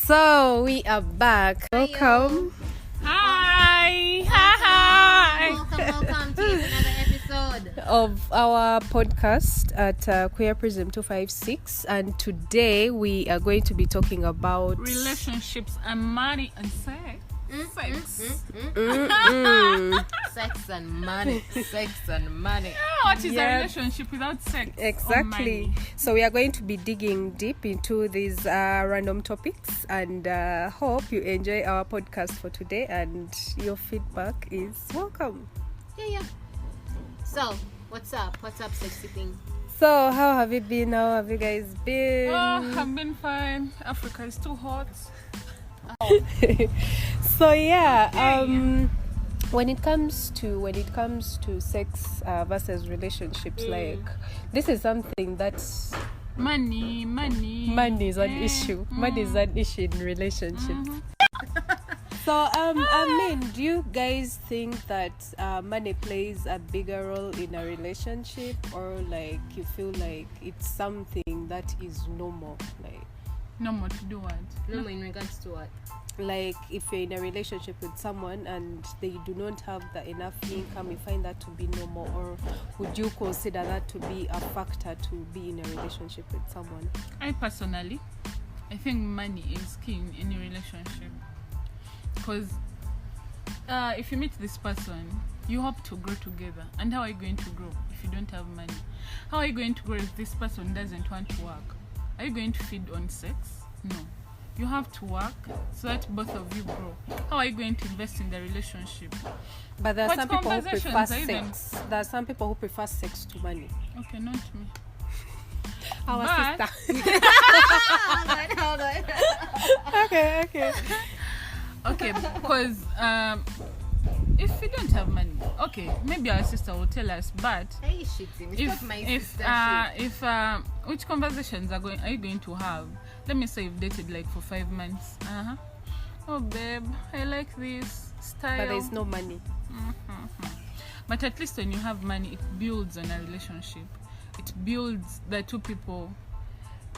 So we are back. Welcome. Hi. Hi. Welcome to another episode Of our podcast at Queer Prism 256, and today we are going to be talking about Relationships and money and sex. sex and money. Sex and money. What is a relationship without sex? Exactly. So we are going to be digging deep into these random topics, and hope you enjoy our podcast for today, and your feedback is welcome. Yeah. So, what's up? What's up, sexy thing? So how have you been? How have you guys been? I've been fine. Africa is too hot. So yeah, when it comes to sex versus relationships, like this is something that's Money is an issue. Money is an issue in relationships. So I mean, do you guys think that money plays a bigger role in a relationship, or like you feel like it's something that is normal, like? Normal to do what? Normal in regards to what? Like if you're in a relationship with someone and they do not have the enough income, you find that to be normal, or would you consider that to be a factor to be in a relationship with someone? I personally, I think money is key in any relationship, because if you meet this person, you hope to grow together. And how are you going to grow if you don't have money? How are you going to grow if this person doesn't want to work? Are you going to feed on sex? No. You have to work so that both of you grow. How are you going to invest in the relationship? But there are What some people who conversations prefer are even- sex. There are some people who prefer sex to money. Okay, not me. Our But- sister. Hold on. Okay. Okay, because if you don't have money, okay, maybe our sister will tell us. But Are you shitting? Stop my sister shit. Which conversations are you going to have? Let me say you've dated like for 5 months. Oh babe, I like this style. But there's no money. But at least when you have money, it builds on a relationship. It builds the two people.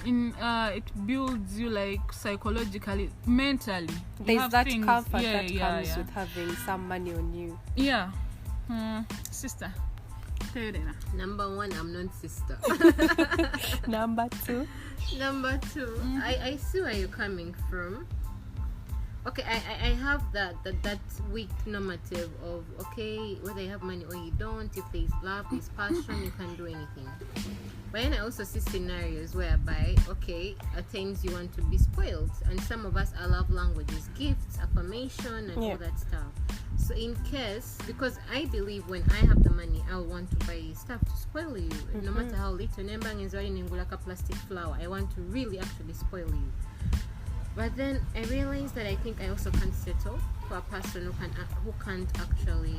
It builds you like psychologically, mentally. You There's have that things- comfort yeah, that yeah, comes yeah. with having some money on you. Yeah. Sister. Tell you that. Number one, I'm not sister. Number two. Number two, I see where you're coming from. Okay, I have that weak normative of, okay, whether you have money or you don't, if there's love, there's passion, you can do anything. But then I also see scenarios whereby, okay, at times you want to be spoiled, and some of us, our love language is gifts, affirmation, and all that stuff. So in case, because I believe when I have the money, I'll want to buy stuff to spoil you, no matter how little. Nembang is running in like a plastic flower. I want to really actually spoil you. But then I realized that I think I also can't settle for a person who can't actually.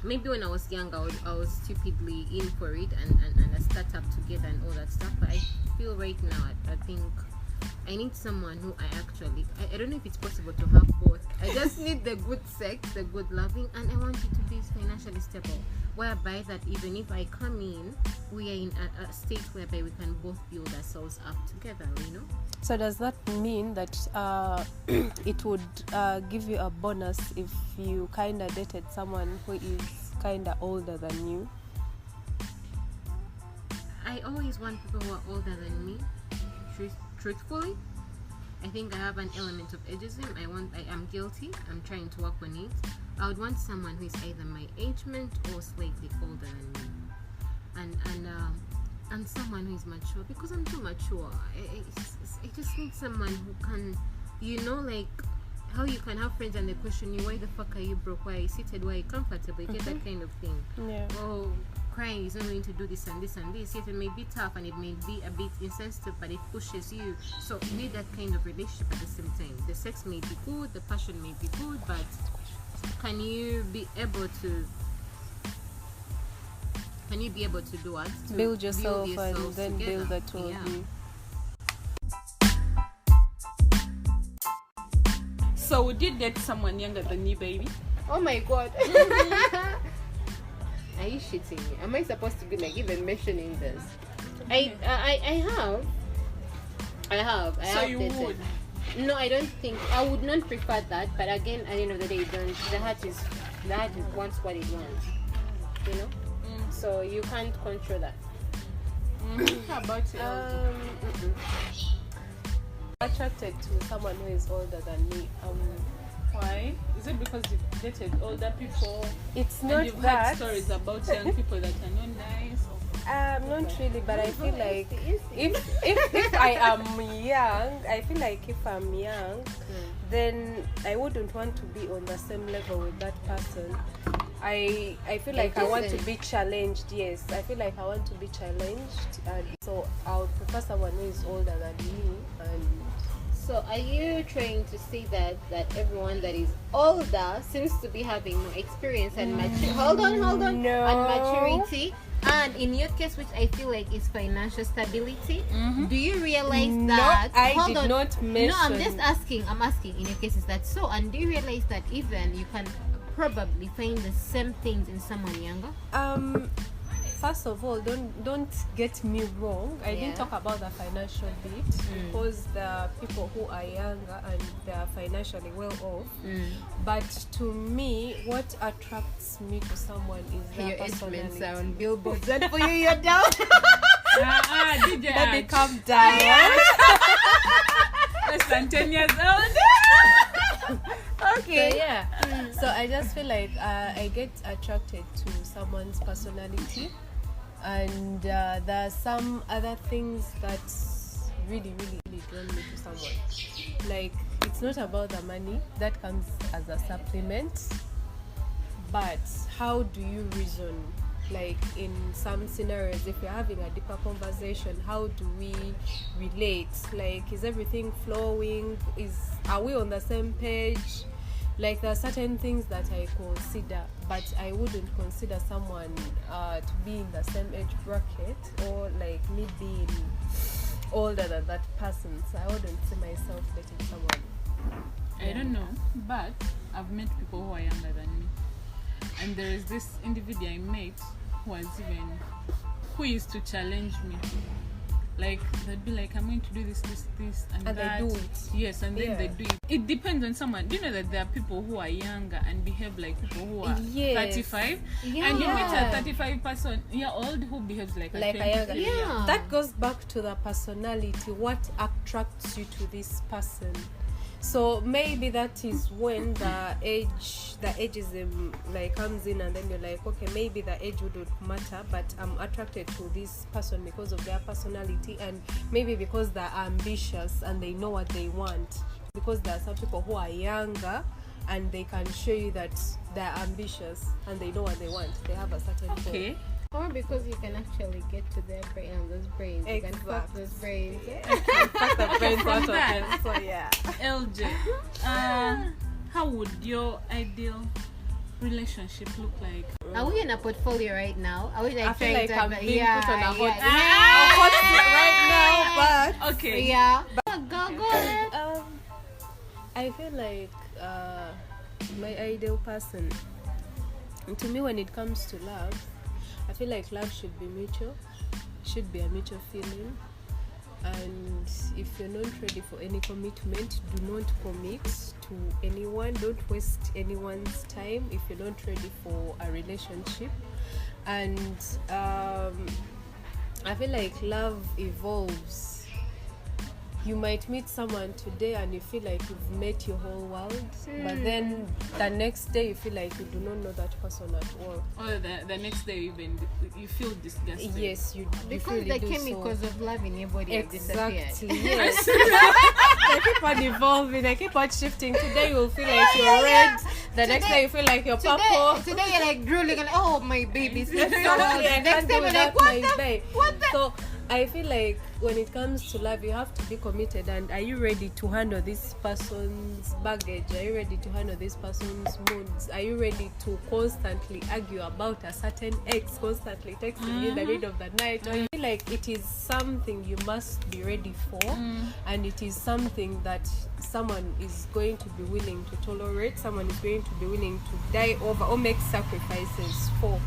Maybe when I was young, I was stupidly in for it and a startup together and all that stuff. But I feel right now, I think I need someone who I don't know if it's possible to have both. I just need the good sex, the good loving, and I want you to be financially stable. Whereby that even if I come in, we are in a state whereby we can both build ourselves up together, you know? So does that mean that it would give you a bonus if you kind of dated someone who is kind of older than you? I always want people who are older than me. Truthfully, I think I have an element of ageism. I am guilty. I'm trying to work on it. I would want someone who is either my age mate or slightly older than me, and someone who is mature, because I'm too mature. I just need someone who can, like how you can have friends and they question you, why the fuck are you broke? Why are you seated? Why are you comfortable? You get that kind of thing. Yeah. Oh, crying is not going to do this and this and this. Yes, it may be tough and it may be a bit insensitive, but it pushes you. So you need that kind of relationship at the same time. The sex may be good, the passion may be good, but can you be able to do what? To Build yourself and yourselves then together. build the two of you. So would you date someone younger than you, baby? Oh my god. Are you shitting me? Am I supposed to be like even mentioning this? I have. So you dated. would? No, I don't think I would not prefer that. But again, at the end of the day, don't. The heart is wants what it wants. You know. So you can't control that. How about you? Attracted to someone who is older than me. Why? Is it because you've dated older people? It's and not you've that. heard stories about young people that are not nice? Not really, but I feel like if I am young, I feel like if I'm young, then I wouldn't want to be on the same level with that person. I feel like I want to be challenged. Yes, I feel like I want to be challenged, and so I'll prefer someone who is older than me. And so, are you trying to say that everyone that is older seems to be having more experience and maturity? Hold on. No. And maturity. And in your case, which I feel like is financial stability, do you realize that? I did not mention. No, I'm just asking. I'm asking. In your case, is that so? And do you realize that even you can probably find the same things in someone younger? First of all, don't get me wrong. I didn't talk about the financial bit because there are people who are younger and they are financially well off. But to me, what attracts me to someone is their personality. Your on billboards. And for you, you're down. Let me calm down. Less than 10 years old. Okay. So I just feel like I get attracted to someone's personality, and there are some other things that really draw me to someone. Like, it's not about the money, that comes as a supplement, but how do you reason? Like, in some scenarios, if we're having a deeper conversation, how do we relate? Like, is everything flowing? Are we on the same page? Like, there are certain things that I consider, but I wouldn't consider someone to be in the same age bracket, or like me being older than that person. So I wouldn't see myself dating someone. I don't know, but I've met people who are younger than me, and there is this individual I met who used to challenge me. Like, they'd be like, I'm going to do this, and that. They do it. Yes, and then they do it. It depends on someone. Do you know that there are people who are younger and behave like people who are 35? Yeah. And you meet a 35 person year old who behaves like a 20. younger. Yeah. That goes back to the personality. What attracts you to this person? So maybe that is when the ageism like comes in, and then you're like, okay, maybe the age wouldn't matter, but I'm attracted to this person because of their personality, and maybe because they're ambitious and they know what they want. Because there are some people who are younger and they can show you that they're ambitious and they know what they want. They have a certain goal. Or because you can actually get to their brain and those brains. You can fuck those brains. Fuck the brains out of them. So yeah. LJ, how would your ideal relationship look like? Are we in a portfolio right now? Are we like I feel trying like to I'm being put on a hot hot seat right now, but Okay. Yeah. Go ahead. I feel like my ideal person, to me, when it comes to love, I feel like love should be mutual. It should be a mutual feeling. And if you're not ready for any commitment, do not commit to anyone. Don't waste anyone's time if you're not ready for a relationship. And I feel like love evolves. You might meet someone today and you feel like you've met your whole world, but then the next day you feel like you do not know that person at all. Or the next day you feel disgusted. Yes, you Because really the do. chemicals of love in your body have disappeared. Exactly. Yes. They keep on evolving. They keep on shifting. Today you will feel like you're red. The next day you feel like you're purple. Today you're like drooling and oh my baby's so Exactly. I next can't time do you're that, like my babe. what the So I feel like when it comes to love, you have to be committed. And are you ready to handle this person's baggage? Are you ready to handle this person's moods? Are you ready to constantly argue about a certain ex, constantly texting you in the middle of the night? Or you feel like it is something you must be ready for, and it is something that someone is going to be willing to tolerate, someone is going to be willing to die over or make sacrifices for.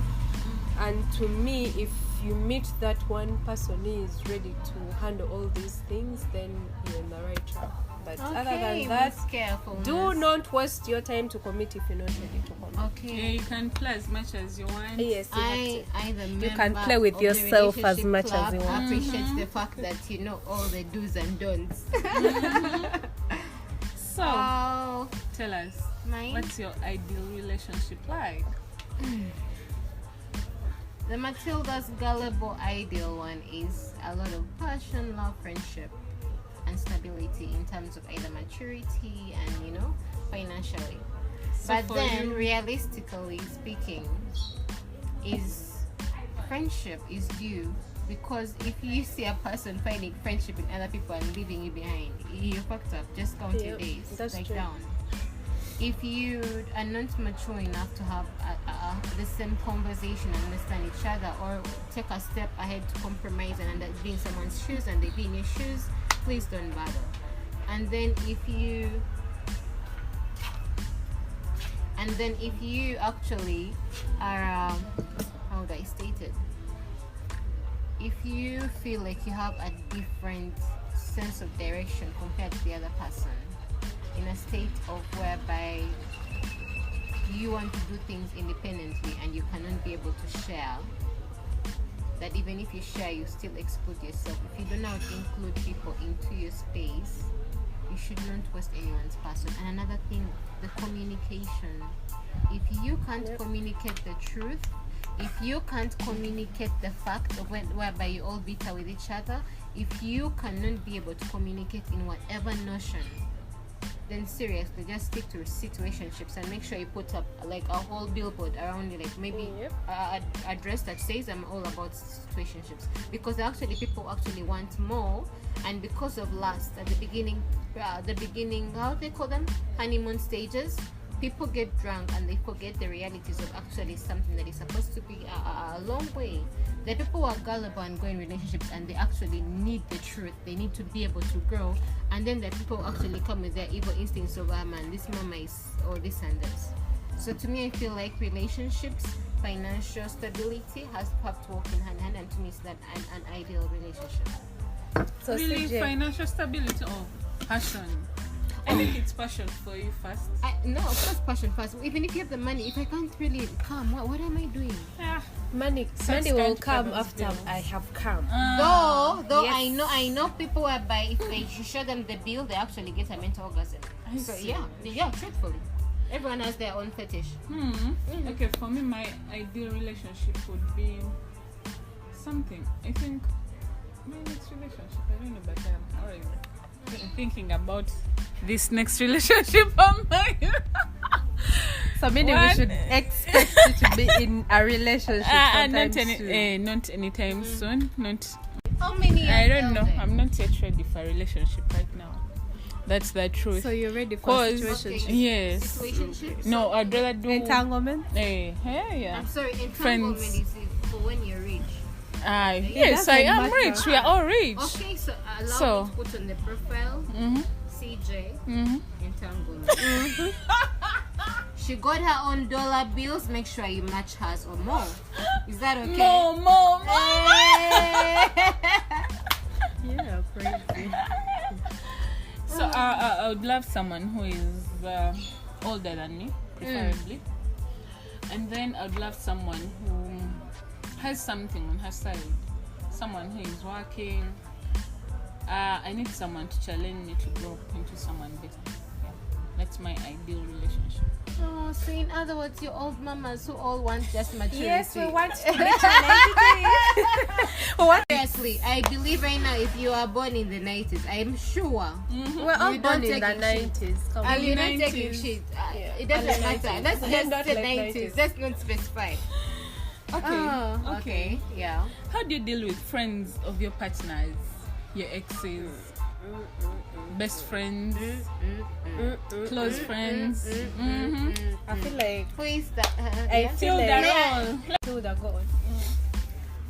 And to me, if you meet that one person who is ready to handle all these things, then you're in the right track. But other than that, do not waste your time to commit if you're not ready to commit. Yeah, you can play as much as you want. Yes, You can play with yourself as much as you want. Appreciate the fact that you know all the do's and don'ts. So, tell us, what's your ideal relationship like? The Matilda's gullible ideal one is a lot of passion, love, friendship, and stability in terms of either maturity and, you know, financially. So but then, you, realistically speaking, is friendship is due, because if you see a person finding friendship in other people and leaving you behind, you fucked up. Just count your days. That's like true. down. If you are not mature enough to have the same conversation and understand each other, or take a step ahead to compromise and be in someone's shoes and they be in your shoes, please don't bother. And then if you actually are how would I state it? If you feel like you have a different sense of direction compared to the other person, in a state of whereby you want to do things independently and you cannot be able to share, that even if you share, you still exclude yourself. If you do not include people into your space, you should not waste anyone's person. And another thing, the communication. If you can't communicate the truth, if you can't communicate the fact of whereby you all bitter with each other, if you cannot be able to communicate in whatever notion, then seriously, just stick to situationships and make sure you put up like a whole billboard around it, like maybe a address that says I'm all about situationships, because actually people actually want more, and because of lust at the beginning, how they call them, honeymoon stages, people get drunk and they forget the realities of actually something that is supposed to be a long way. The people who are gullible and go in relationships and they actually need the truth, they need to be able to grow, and then the people who actually come with their evil instincts of, man, this mama is or this and this. So to me, I feel like relationships, financial stability have to walk in hand in hand, and to me it's that an ideal relationship. So really, CJ, financial stability or passion? I think it's passion for you first. No, of course passion first. Even if you have the money, if I can't really come, what am I doing? money will come after I have come. Though Yes. I know people whereby if they show them the bill, they actually get a mental orgasm. So yeah, truthfully, everyone has their own fetish. Okay, for me, my ideal relationship would be something. I think my next relationship, I don't know, but I'm already thinking about this next relationship of mine. So maybe we should expect you to be in a relationship not anytime soon. Not. How many years? I don't know. I'm not yet ready for a relationship right now. That's the truth. So you're ready for a situationship? Yes. Situationships? No, I'd rather do Entanglement? yeah. I'm sorry, Friends. entanglement is for when you're rich. Yes, I am matter. rich. We are all rich. Okay, so allow me to put on the profile CJ entanglement. She got her own dollar bills. Make sure you match hers or more. Is that okay? More. Yeah, crazy. So I would love someone who is older than me, preferably. And then I would love someone who has something on her side. Someone who is working. I need someone to challenge me to grow into someone better. Yeah. That's my ideal relationship. Oh, so in other words, you old mamas who all want just maturity. Yes, we want to be challenged. Seriously, I believe right now if you are born in the 90s, I am sure. We're all You born don't in the take 90s. Come And on. you're not 90s. taking shit. It doesn't Early matter. 90s. Let's just Not say like 90s. 90s. Let's not specify. Okay. Oh, okay. Yeah. How do you deal with friends of your partners, your exes, best friends, close friends? I feel like Who is that? I feel Till like till the goal.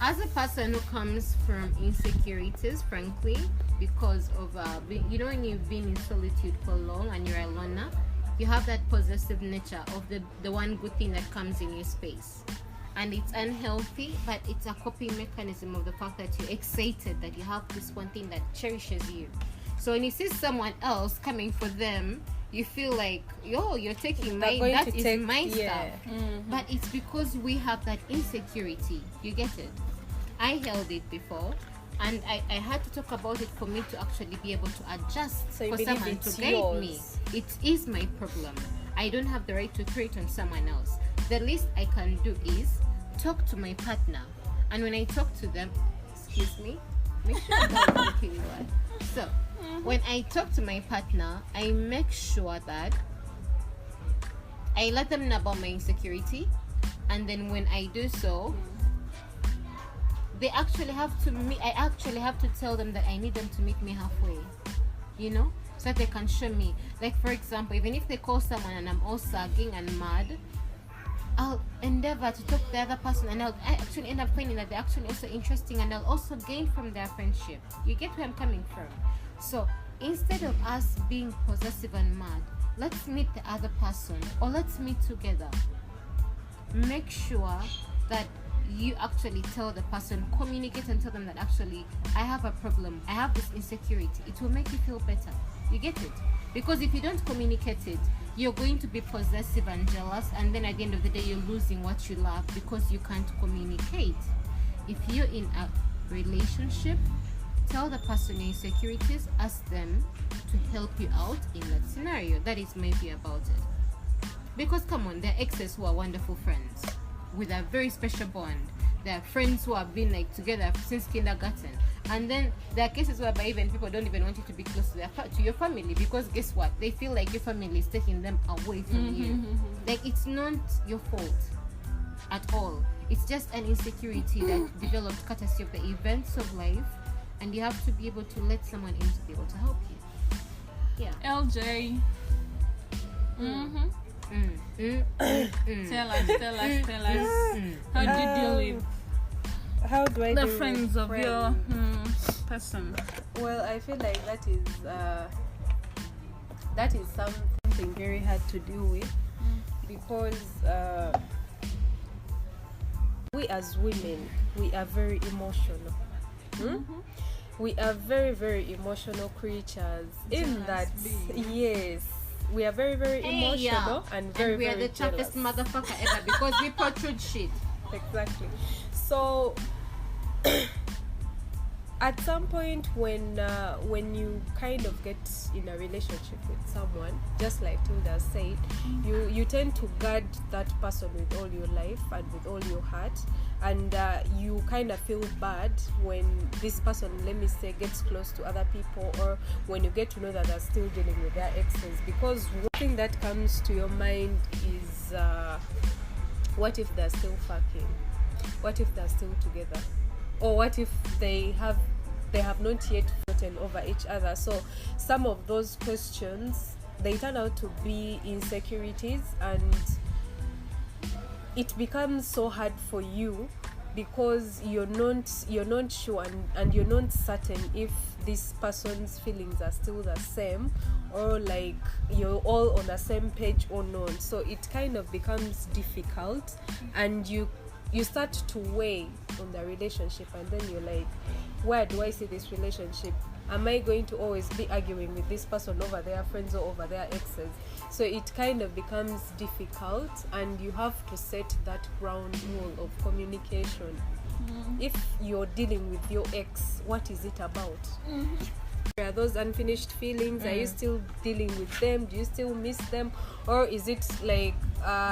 As a person who comes from insecurities, frankly, because of when you've been in solitude for long and you're a loner, you have that possessive nature of the one good thing that comes in your space, and it's unhealthy, but it's a coping mechanism of the fact that you're excited that you have this one thing that cherishes you. So when you see someone else coming for them, you feel like, yo, you're taking my, going that to is take- my yeah. stuff. But it's because we have that insecurity. You get it? I held it before, and I had to talk about it for me to actually be able to adjust So you for believe someone to it's guide me. yours. It is my problem. I don't have the right to throw it on someone else. The least I can do is talk to my partner, and when I talk to them, excuse me, make sure I'm not looking well. So when I talk to my partner, I make sure that I let them know about my insecurity, and then when I do so, they actually have to meet. I actually have to tell them that I need them to meet me halfway, you know, so that they can show me. Like, for example, even if they call someone and I'm all sagging and mad, I'll endeavor to talk to the other person, and I actually end up finding that they're actually also interesting, and I'll also gain from their friendship. You get where I'm coming from? So instead of us being possessive and mad, let's meet the other person, or let's meet together. Make sure that you actually tell the person, communicate and tell them that actually I have a problem, I have this insecurity. It will make you feel better. You get it? Because if you don't communicate it, you're going to be possessive and jealous, and then at the end of the day you're losing what you love because you can't communicate. If you're in a relationship, tell the person your insecurities, ask them to help you out in that scenario. That is my view about it. Because come on, there are exes who are wonderful friends with a very special bond. There are friends who have been like together since kindergarten, and then there are cases whereby even people don't even want you to be close to your family, because guess what? They feel like your family is taking them away from you. Like, it's not your fault at all. It's just an insecurity that developed courtesy of the events of life, and you have to be able to let someone in to be able to help you. Yeah. LJ. Tell us. How do you deal with How do I the deal friends with of your person? Well, I feel like that is something very hard to deal with, because we as women, we are very emotional. We are very, very emotional creatures. In that, yes, we are very, very emotional and very, we are very the toughest jealous. motherfucker ever because we protrude shit. Exactly. So at some point when you kind of get in a relationship with someone, just like Tilda said, you tend to guard that person with all your life and with all your heart, and you kind of feel bad when this person, let me say, gets close to other people, or when you get to know that they're still dealing with their exes, because one thing that comes to your mind is what if they're still fucking? What if they're still together? Or what if they have not yet gotten over each other? So some of those questions, they turn out to be insecurities, and it becomes so hard for you because you're not sure and you're not certain if this person's feelings are still the same, or like you're all on the same page or not. So it kind of becomes difficult, and you start to weigh on the relationship, and then you're like, where do I see this relationship? Am I going to always be arguing with this person over their friends or over their exes? So it kind of becomes difficult, and you have to set that ground rule of communication. If you're dealing with your ex, what is it about? Are those unfinished feelings? Are you still dealing with them? Do you still miss them? Or is it like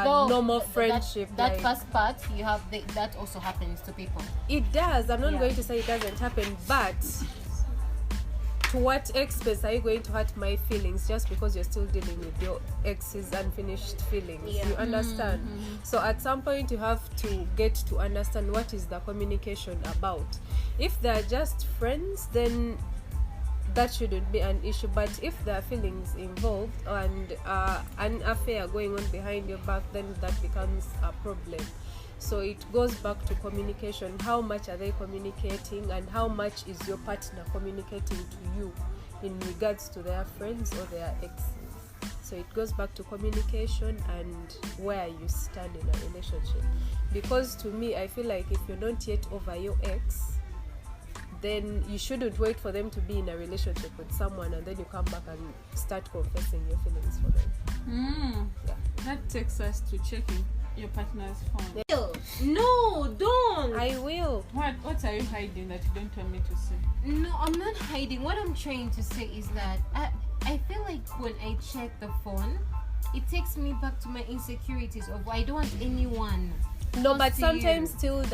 normal friendship? That like, first part, you have that also happens to people. it does. I'm not Yeah. going to say it doesn't happen, but to what extent are you going to hurt my feelings just because you're still dealing with your ex's unfinished feelings? Yeah. You understand? So at some point you have to get to understand what is the communication about. If they're just friends, then that shouldn't be an issue. But if there are feelings involved and an affair going on behind your back, then that becomes a problem. So it goes back to communication. How much are they communicating, and how much is your partner communicating to you in regards to their friends or their exes? So it goes back to communication and where you stand in a relationship. Because to me, I feel like if you're not yet over your ex, then you shouldn't wait for them to be in a relationship with someone and then you come back and start confessing your feelings for them. Yeah. That takes us to checking your partner's phone. No, don't. I will. What are you hiding that you don't want me to see? No, I'm not hiding. What I'm trying to say is that I feel like when I check the phone, it takes me back to my insecurities of I don't want anyone. No, but to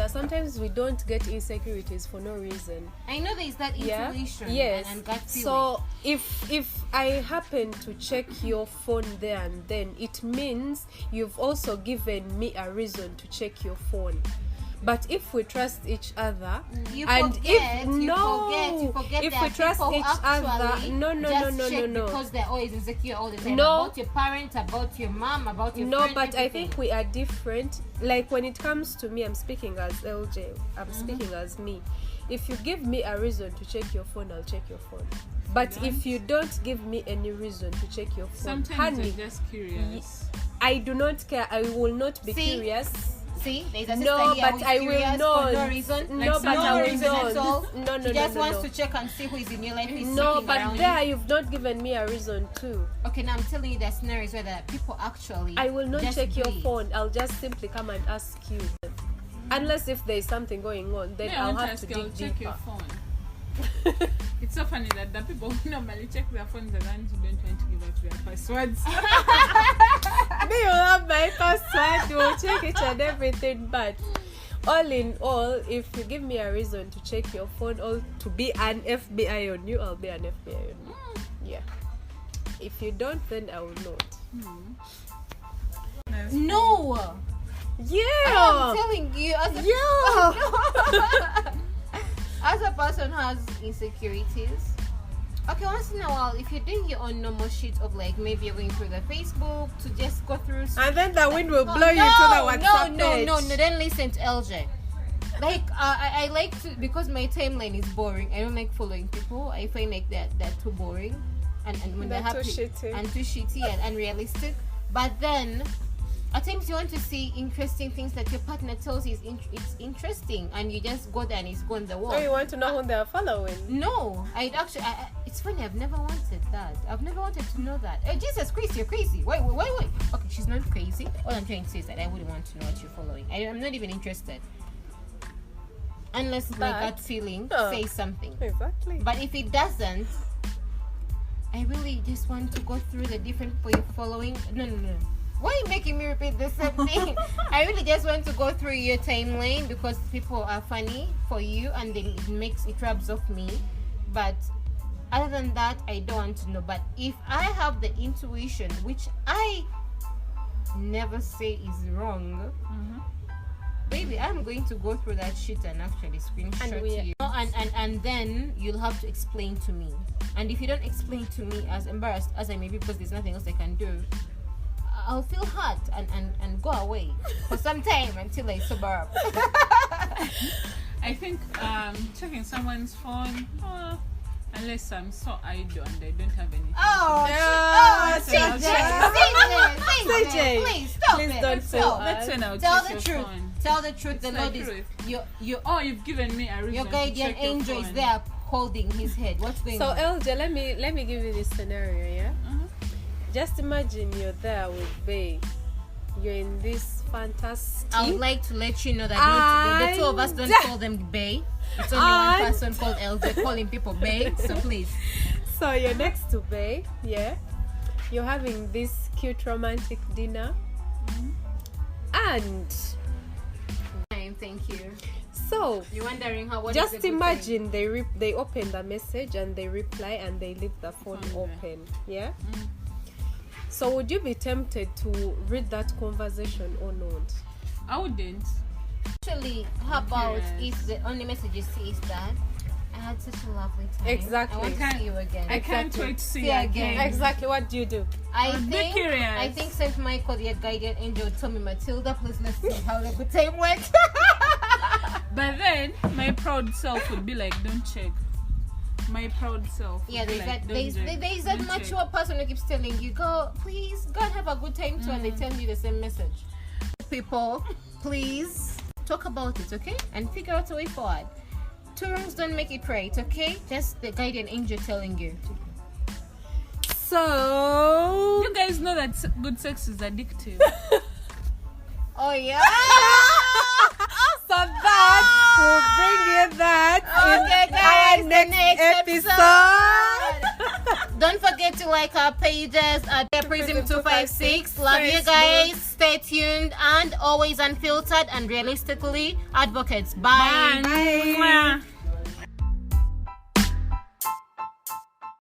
sometimes we don't get insecurities for no reason. I know there is that intuition Yes. and gut feeling. So if I happen to check your phone there and then, it means you've also given me a reason to check your phone. But if we trust each other, you and forget, if you forget if that we trust people each other, actually no, because they're always insecure all the time No. about your parents, about your mom, about your no, friend, but I everything. think we are different. Like when it comes to me, I'm speaking as LJ. I'm speaking as me. If you give me a reason to check your phone, I'll check your phone. But if you don't give me any reason to check your phone, Sometimes honey, you're just curious. I do not care. I will not be See? curious. See, there's a sister No, here but who is I will curious not. for no reason. No, but no I will reason at all. No, She just wants no. to check and see who is in your life. Who is No, sitting but around there you. you've not given me a reason to. Okay, now I'm telling you, there are scenarios where the people actually. I will not just check your breathe. phone. I'll just simply come and ask you. Unless if there is something going on, then Yeah, I'll I have to I'll dig check your deeper. phone. It's so funny that the people who normally check their phones are the ones who don't want to give out their passwords. Me, you have my password. You will check each and everything, but all in all, if you give me a reason to check your phone or to be an FBI on you, I'll be an FBI on you. Yeah. If you don't, then I will not. No, Yeah. I'm telling you, as a, Yeah. as a person who has insecurities. Okay, once in a while, if you're doing your own normal shit of like maybe you're going through the Facebook to just go through. And then the wind will blow you to the WhatsApp page. No. Then listen to LJ. Like I like to, because my timeline is boring. I don't like following people. I find like they're too boring, and when they're They're too happy shitty. and too shitty and unrealistic. But then at times you want to see interesting things that your partner tells you it's interesting, and you just go there and it's gone the wall. Oh, you want to know who they are following? No, it's funny. I've never wanted that. I've never wanted to know that. Oh, Jesus Christ, you're crazy. Wait. Okay, she's not crazy. All I'm trying to say is that I wouldn't want to know what you're following. I'm not even interested. Unless my gut feeling says something. Exactly. But if it doesn't, I really just want to go through the different people you're following. No. Why are you making me repeat the same thing? I really just want to go through your timeline because people are funny for you and then it rubs off me. But other than that, I don't want to know. But if I have the intuition, which I never say is wrong, baby, I'm going to go through that shit and actually screenshot you. And then you'll have to explain to me. And if you don't explain to me, as embarrassed as I may be because there's nothing else I can do, I'll feel hurt and go away for some time until I sober up. I think checking someone's phone, unless I'm so idle and I don't have anything. CJ, please stop please it. don't Stop. feel That's when I'll Tell check the your truth. phone. Tell the truth. The It's Lord the is truth. your You've given me a reason guardian to check your angel is phone. there holding his head. What's going So on? LJ, let me give you this scenario, yeah? Just imagine you're there with Bay. You're in this fantastic. I would like to let you know that the two of us don't call them Bay. It's only one person called LJ calling people Bay. So please. So you're next to Bay, yeah? You're having this cute romantic dinner. And Thank you. so You're wondering what just is a good imagine they open the message and they reply and they leave the phone Phone there. open, yeah? So would you be tempted to read that conversation or not? I wouldn't. Actually, how about Yes. if the only message you see is that I had such a lovely time. Exactly. I want to see you again. I can't Exactly. wait to see See you again. again. Exactly, what do you do? I Be think curious. St. Michael, the guardian angel, told me, Matilda, please let's see how the good time went. But then my proud self would be like, don't check. My proud self. would Yeah, be there's like, that. "Don't There's that don't mature person who keeps telling you, go, please, go and have a good time too, and they tell you the same message. People, please talk about it, okay, and figure out a way forward. Two wrongs don't make it right, okay? Just the guardian angel telling you. So You guys know that good sex is addictive. Oh yeah. so that will bring you that Okay, in guys, our the next episode. Don't forget to like our pages at Prism256. Love you guys. Stay tuned and always unfiltered and realistically advocates. Bye. Bye. Mwah.